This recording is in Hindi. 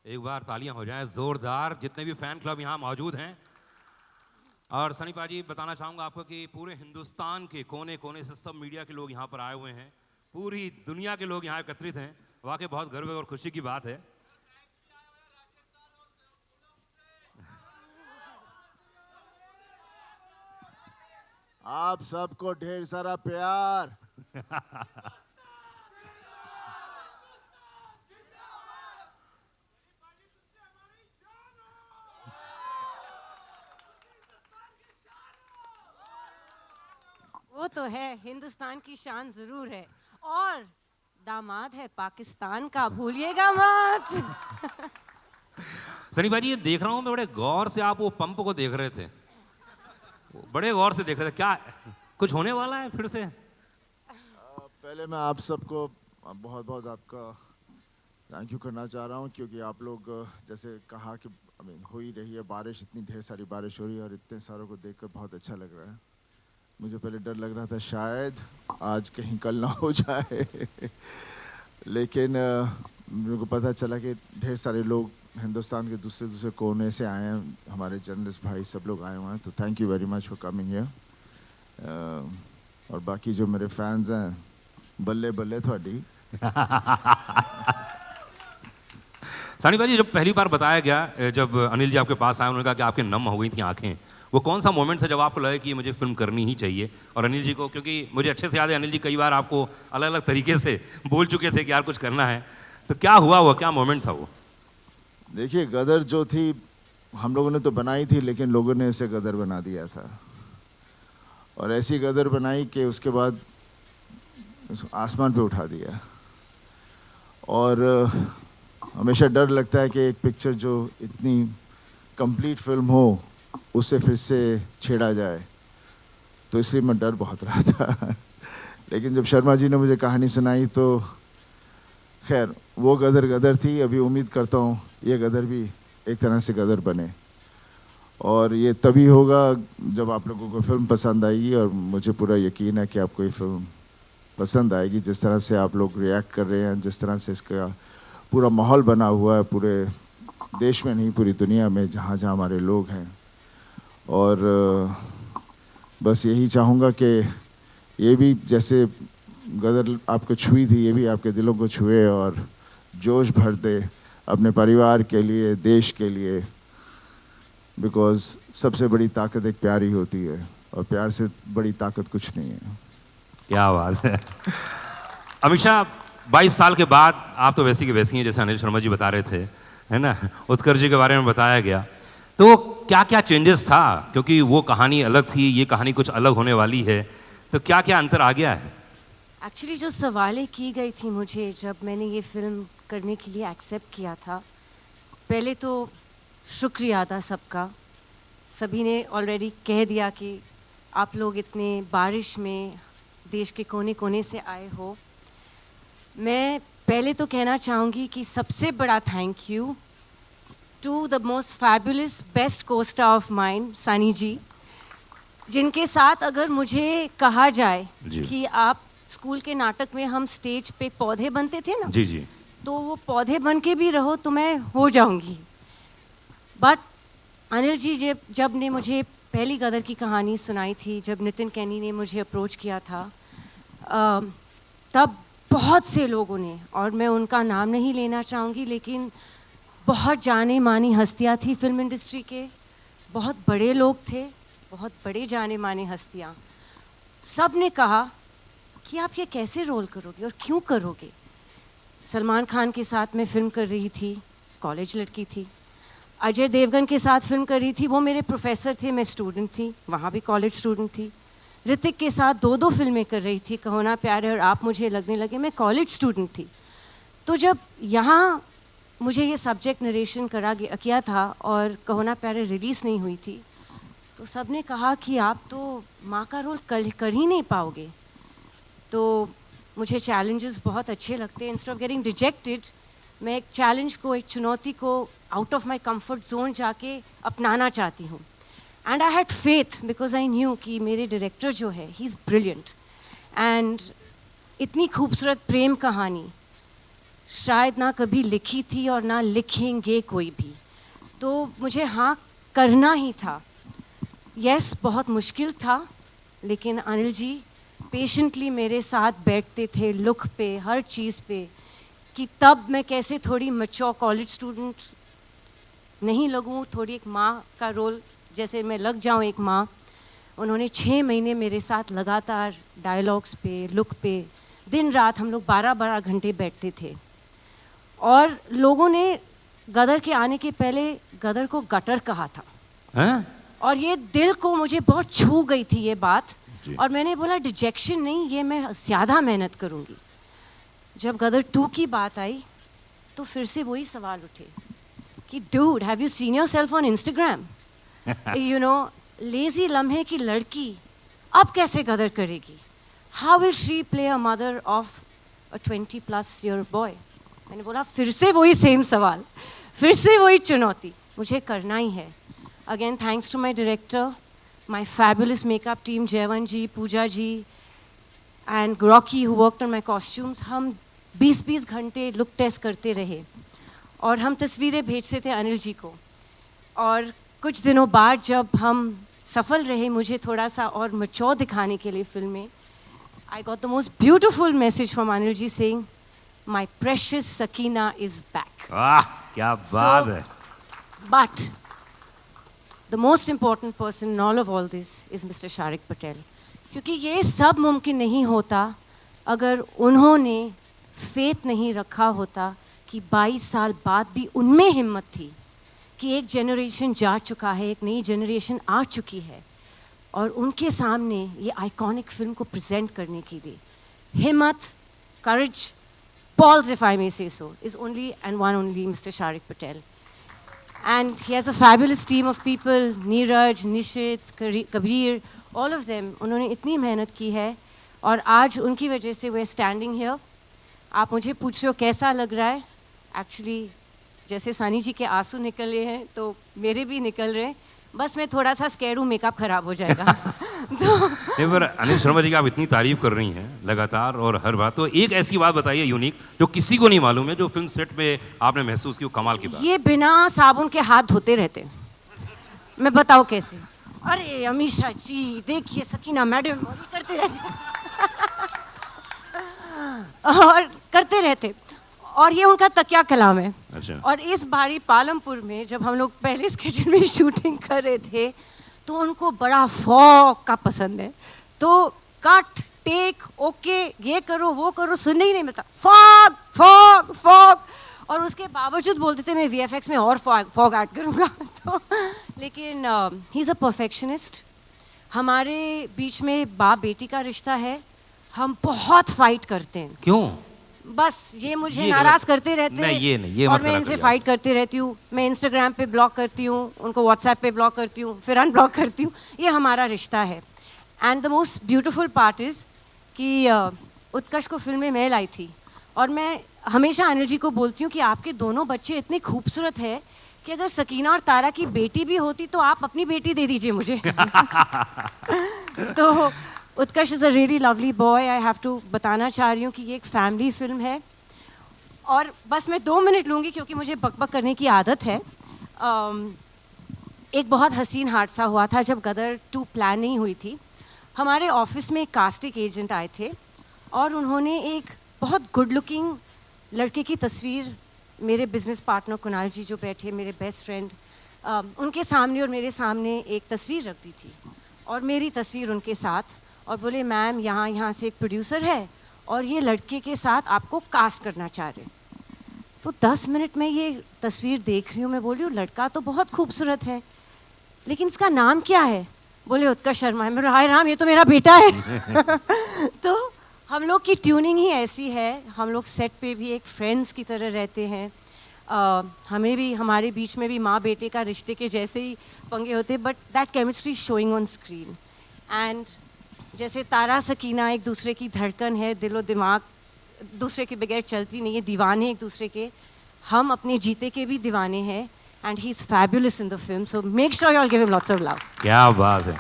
एक बार तालियां हो जाएं जोरदार, जितने भी फैन क्लब यहाँ मौजूद हैं। और सनी पाजी, बताना चाहूँगा आपको कि पूरे हिंदुस्तान के कोने कोने से सब मीडिया के लोग यहाँ पर आए हुए हैं, पूरी दुनिया के लोग यहाँ एकत्रित हैं। वाकई बहुत गर्व और खुशी की बात है। आप सबको ढेर सारा प्यार। वो तो है, हिंदुस्तान की शान जरूर है, और दामाद है पाकिस्तान का, भूलिएगा मत। सनी भाजी, ये देख रहा हूँ मैं, बड़े गौर से आप वो पंप को देख रहे थे, बड़े गौर से देख रहे थे। क्या कुछ होने वाला है फिर से? पहले मैं आप सबको बहुत बहुत आपका थैंक यू करना चाह रहा हूँ, क्योंकि आप लोग जैसे कहा कि हो ही रही है बारिश, इतनी ढेर सारी बारिश हो रही है और इतने सारों को देखकर बहुत अच्छा लग रहा है। मुझे पहले डर लग रहा था शायद आज कहीं कल ना हो जाए, लेकिन मेरे को पता चला कि ढेर सारे लोग हिंदुस्तान के दूसरे दूसरे कोने से आए हैं, हमारे जर्नलिस्ट भाई सब लोग आए हुए हैं, तो thank you very much for coming here. और बाकी जो मेरे फैंस हैं, बल्ले बल्ले थोड़ी। सनी भाजी, जब पहली बार बताया गया, जब अनिल जी आपके पास आए, उन्होंने कहा कि आपके नम हो गई थी आंखें, वो कौन सा मोमेंट था जब आपको लगा कि मुझे फिल्म करनी ही चाहिए? और अनिल जी को, क्योंकि मुझे अच्छे से याद है अनिल जी कई बार आपको अलग अलग तरीके से बोल चुके थे कि यार कुछ करना है, तो क्या हुआ, वो क्या मोमेंट था वो? देखिए, गदर जो थी हम लोगों ने तो बनाई थी, लेकिन लोगों ने इसे गदर बना दिया था, और ऐसी गदर बनाई कि उसके बाद आसमान पे उठा दिया। और हमेशा डर लगता है कि एक पिक्चर जो इतनी कंप्लीट फिल्म हो उसे फिर से छेड़ा जाए, तो इसलिए मैं डर बहुत रहा था। लेकिन जब शर्मा जी ने मुझे कहानी सुनाई तो खैर वो गदर गदर थी। अभी उम्मीद करता हूँ ये गदर भी एक तरह से गदर बने, और ये तभी होगा जब आप लोगों को फिल्म पसंद आएगी, और मुझे पूरा यकीन है कि आपको ये फिल्म पसंद आएगी। जिस तरह से आप लोग रिएक्ट कर रहे हैं, जिस तरह से इसका पूरा माहौल बना हुआ है, पूरे देश में नहीं पूरी दुनिया में जहाँ जहाँ हमारे लोग हैं, और बस यही चाहूँगा कि ये भी जैसे गदर आपको छुई थी, ये भी आपके दिलों को छुए और जोश भर दे अपने परिवार के लिए, देश के लिए, बिकॉज सबसे बड़ी ताकत एक प्यार ही होती है, और प्यार से बड़ी ताकत कुछ नहीं है। क्या बात है। अमीषा, 22 साल के बाद आप तो वैसी की वैसी हैं, जैसे अनिल शर्मा जी बता रहे थे, है ना? उत्कर्ष जी के बारे में बताया गया, तो क्या क्या चेंजेस था? क्योंकि वो कहानी अलग थी, ये कहानी कुछ अलग होने वाली है, तो क्या क्या अंतर आ गया है? एक्चुअली जो सवालें की गई थी मुझे जब मैंने ये फिल्म करने के लिए एक्सेप्ट किया था, पहले तो शुक्रिया था सबका। सभी ने ऑलरेडी कह दिया कि आप लोग इतने बारिश में देश के कोने कोने से आए हो। मैं पहले तो कहना चाहूँगी कि सबसे बड़ा thank you to the most fabulous best co-star of mine, Sunny ji, जिनके साथ अगर मुझे कहा जाए कि आप स्कूल के नाटक में हम स्टेज पे पौधे बनते थे ना, जी जी, तो वो पौधे बन के भी रहो तो मैं हो जाऊंगी। बट अनिल जी जब ने मुझे पहली गदर की कहानी सुनाई थी, जब नितिन कैनी ने मुझे अप्रोच किया था, तब बहुत से लोगों ने, और मैं उनका नाम नहीं लेना चाहूँगी, लेकिन बहुत जाने मानी हस्तियाँ थी फिल्म इंडस्ट्री के, बहुत बड़े लोग थे, बहुत बड़े जाने माने हस्तियाँ, सब ने कहा कि आप ये कैसे रोल करोगे और क्यों करोगे। सलमान खान के साथ मैं फिल्म कर रही थी, कॉलेज लड़की थी। अजय देवगन के साथ फिल्म कर रही थी, वो मेरे प्रोफेसर थे, मैं स्टूडेंट थी, वहाँ भी कॉलेज स्टूडेंट थी। ऋतिक के साथ दो फिल्में कर रही थी, कहो ना प्यार है और आप मुझे लगने लगे, मैं कॉलेज स्टूडेंट थी। तो जब यहाँ मुझे ये सब्जेक्ट नरेशन किया था और कहो ना प्यार है रिलीज़ नहीं हुई थी, तो सब ने कहा कि आप तो माँ का रोल कर ही नहीं पाओगे। तो मुझे चैलेंजेस बहुत अच्छे लगते हैं। इंस्टेड ऑफ गेटिंग रिजेक्टेड, मैं एक चैलेंज को, एक चुनौती को out of my comfort zone जाके अपनाना चाहती हूँ। And I had faith because I knew कि मेरे डायरेक्टर जो है, ही इज़ ब्रिलियंट। एंड इतनी खूबसूरत प्रेम कहानी, शायद ना कभी लिखी थी और ना लिखेंगे कोई भी, तो मुझे हाँ करना ही था। यस, बहुत मुश्किल था, लेकिन अनिल जी पेशेंटली मेरे साथ बैठते थे लुक पे, हर चीज़ पे, कि तब मैं कैसे थोड़ी मैच्योर कॉलेज स्टूडेंट नहीं लगूं, थोड़ी एक माँ का रोल जैसे मैं लग जाऊं एक माँ। उन्होंने 6 महीने मेरे साथ लगातार डायलॉग्स पे, लुक पे, दिन रात हम लोग 12-12 घंटे बैठते थे। और लोगों ने गदर के आने के पहले गदर को गटर कहा था। हैं? और ये दिल को मुझे बहुत छू गई थी ये बात। जी। और मैंने बोला डिजेक्शन नहीं, ये मैं ज़्यादा मेहनत करूँगी। जब गदर 2 की बात आई तो फिर से वही सवाल उठे कि dude, have you seen yourself on Instagram? You know, lazy लम्हे की लड़की अब कैसे गदर करेगी? How will she play a mother of a 20+ year boy? मैंने बोला फिर से वही सेम सवाल, फिर से वही चुनौती, मुझे करना ही है। Again thanks to my director, my fabulous makeup team, Jaywant ji, Pooja ji and Rocky who worked on my costumes. हम 20-20 घंटे लुक टेस्ट करते रहे और हम तस्वीरें भेजते थे अनिल जी को। और कुछ दिनों बाद जब हम सफल रहे मुझे थोड़ा सा और मैच्योर दिखाने के लिए फिल्म में, I got the most beautiful message from Anil ji saying my precious Sakina is back. वाह, क्या बात है। But the most important person in all this is Mr. Shariq Patel, क्योंकि ये सब मुमकिन नहीं होता अगर उन्होंने फेथ नहीं रखा होता कि 22 साल बाद भी उनमें हिम्मत थी कि एक जनरेशन जा चुका है, एक नई जनरेशन आ चुकी है और उनके सामने ये आइकॉनिक फिल्म को प्रेजेंट करने के लिए हिम्मत, करेज, balls if I may say so, is only and one only Mr. Shariq Patel. And he has a fabulous team of people, Neeraj, Nishit, Kabir, all of them. उन्होंने इतनी मेहनत की है और आज उनकी वजह से we're standing here. आप मुझे पूछ रहे हो कैसा लग रहा है? Actually, जैसे सानी जी के आंसू निकले हैं तो मेरे भी निकल रहे हैं। बस मैं थोड़ा सा स्कैर्ड हूँ, मेकअप खराब हो जाएगा। तो नहीं, पर अनिल शर्मा जी की आप इतनी तारीफ कर रही हैं लगातार और हर बात, तो एक ऐसी बात बताइए यूनिक जो किसी को नहीं मालूम है, जो फिल्म सेट पे आपने महसूस की, वो कमाल की बात। ये बिना साबुन के हाथ धोते रहते, मैं बताऊँ कैसे? अरे अमीषा जी देखिए, सकीना मैडम करते रहते और करते रहते, और ये उनका तकिया कलाम है। अच्छा। और इस बारी पालमपुर में जब हम लोग पहले स्केड्यूल में शूटिंग कर रहे थे तो उनको बड़ा फॉग का पसंद है, तो कट टेक ओके ये करो वो करो सुनने ही नहीं मिलता, फॉग फॉग फॉग, और उसके बावजूद बोलते थे मैं VFX में और फॉग ऐड करूँगा। तो लेकिन ही इज़ अ परफेक्शनिस्ट। हमारे बीच में बाप बेटी का रिश्ता है, हम बहुत फाइट करते हैं। क्यों? बस ये मुझे ये नाराज करते रहते नहीं, ये नहीं, ये और मत मैं करा इनसे करिए। फाइट करती रहती हूँ। मैं इंस्टाग्राम पे ब्लॉक करती हूँ, उनको व्हाट्सएप पे ब्लॉक करती हूँ, फिर अनब्लॉक करती हूँ। ये हमारा रिश्ता है। And the most beautiful part is कि उत्कर्ष को फिल्म में मैं लाई थी और मैं हमेशा अनिल जी को बोलती हूँ कि आपके दोनों बच्चे इतने खूबसूरत है कि अगर सकीना और तारा की बेटी भी होती तो आप अपनी बेटी दे दीजिए मुझे। तो Utkarsh is a really lovely boy. I have to बताना चाह रही हूँ कि ये एक फैमिली फिल्म है। और बस मैं 2 मिनट लूँगी क्योंकि मुझे बकबक करने की आदत है। एक बहुत हसीन हादसा हुआ था जब गदर 2 प्लान नहीं हुई थी। हमारे ऑफिस में एक कास्टिंग एजेंट आए थे और उन्होंने एक बहुत गुड लुकिंग लड़के की तस्वीर, मेरे बिजनेस पार्टनर कुणाल जी जो बैठे, मेरे बेस्ट फ्रेंड, उनके सामने और मेरे सामने एक तस्वीर रख दी थी और मेरी तस्वीर उनके साथ, और बोले मैम यहाँ से एक प्रोड्यूसर है और ये लड़के के साथ आपको कास्ट करना चाह रहे। तो 10 मिनट में ये तस्वीर देख रही हूँ, मैं बोल रही हूँ लड़का तो बहुत खूबसूरत है लेकिन इसका नाम क्या है? बोले उत्कर्ष शर्मा है। मैं हाय राम, ये तो मेरा बेटा है। तो हम लोग की ट्यूनिंग ही ऐसी है, हम लोग सेट पे भी एक फ्रेंड्स की तरह रहते हैं। हमें भी, हमारे बीच में भी माँ बेटे का रिश्ते के जैसे ही पंगे होते, but that chemistry showing on screen. And जैसे तारा सकीना एक दूसरे की धड़कन है, दिलो दिमाग दूसरे के बगैर चलती नहीं है, दीवाने एक दूसरे के, हम अपने जीते के भी दीवाने हैं। And he is fabulous in the film, so make sure you all give him lots of love. क्या बात है।